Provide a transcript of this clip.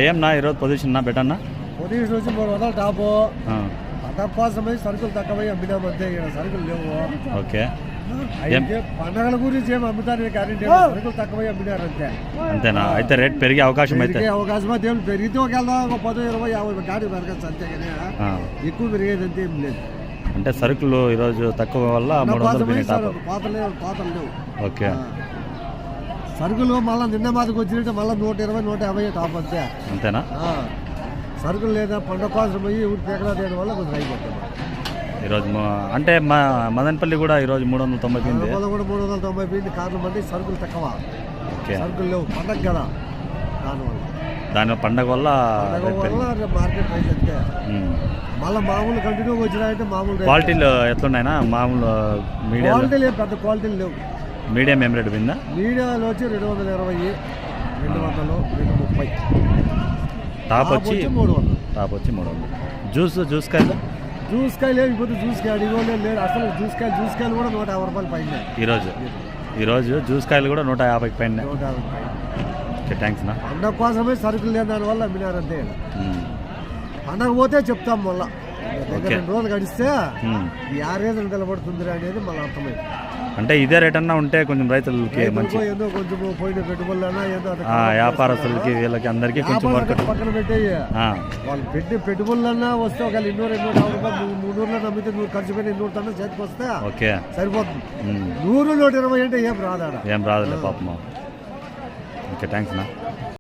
ఏం నా ఈరోజు పొజిషన్ నా బెటర్ అన్న పొజిషన్ వచ్చి 300 టాపు తక్కువసమై సరుకులు తక్కువై అమ్మినామంతే. ఇక్కడ సరుకులు లేవు. ఓకే పండగల గురించి ఏమి అమ్ముతారు కానీ సరుకులు తక్కువై అమ్మినారు అంతే. అంతేనా? అయితే రేట్ పెరిగే అవకాశం అయితే దేవుడు పెరిగితే ఒక 10, 20, 50 గాడి పెరగచ్చు అంతే కానీ ఎక్కువ పెరిగేది అంతే ఏం లేదు. అంటే సరుకులు ఈరోజు తక్కువ వల్ల 300 పాతలు లేవు. ఓకే సరుకులు మళ్ళీ నిన్న మాదికి వచ్చినట్టు మళ్ళీ 120, 150 టాప్ అంతే. అంతేనా? సరుకులు లేదా పండుగ కోసం పోయి ఊరికి ఎక్కడా చేయడం వల్ల కొంచెం అయిపోతుంది ఈరోజు. అంటే మా మదనపల్లి కూడా ఈరోజు 390 కూడా 390 పోయింది. కారణం అంటే సరుకులు తక్కువ. ఓకే సరుకులు లేవు పండగ కదా దాని పండగ వల్ల మార్కెట్ ప్రైస్ అంతే. మళ్ళీ మామూలు కంటిన్యూ వచ్చినాయంటే మామూలు క్వాలిటీలు ఎట్లున్నాయినా? మామూలు మీడియా క్వాలిటీ లేవు, పెద్ద క్వాలిటీలు లేవు. మీడియం ఏం రేట్ పోయిందా? మీడియాలో వచ్చి 220, 200, 230. టాప్ వచ్చి 300. టాప్ వచ్చి 300. జ్యూస్ కాయలు లేవు. ఇప్పుడు జ్యూస్ కాయ అడిగోలే లేదు అసలు. జ్యూస్ కాయలు కూడా 150 రూపాయలు పైన ఈరోజు జ్యూస్ కాయలు కూడా 150 పైన. 150 పైన. ఓకే థ్యాంక్స్ నా. పండగ కోసమే సరుకులు లేని దానివల్ల అమ్మినారంతే. పండగ పోతే చెప్తాం మళ్ళా 2 రోజులు గడిస్తే ఈ 6 రోజులు నిలబడుతుంది అనేది మళ్ళీ అర్థమైంది. అంటే ఇదే రేట్ అన్నా ఉంటే కొంచెం రైతులకి మంచి ఏదో కొంచెం పోయిన పెట్టుబడులన్నా ఏదో వ్యాపారస్తులకి వీళ్ళకి అందరికీ కొంచెం పక్కన పెట్టేయి. వాళ్ళు పెట్టి పెట్టుబడులన్నా వస్తే ఒక 250 రూపాయలు 300 నమ్మితే 100 ఖర్చు పెట్టి 200 టన్నులు చేతికి వస్తే ఓకే సరిపోతుంది. 100, 120 అంటే ఏం రాదా? ఏం రాదులే పాపం. ఓకే థ్యాంక్స్ నా.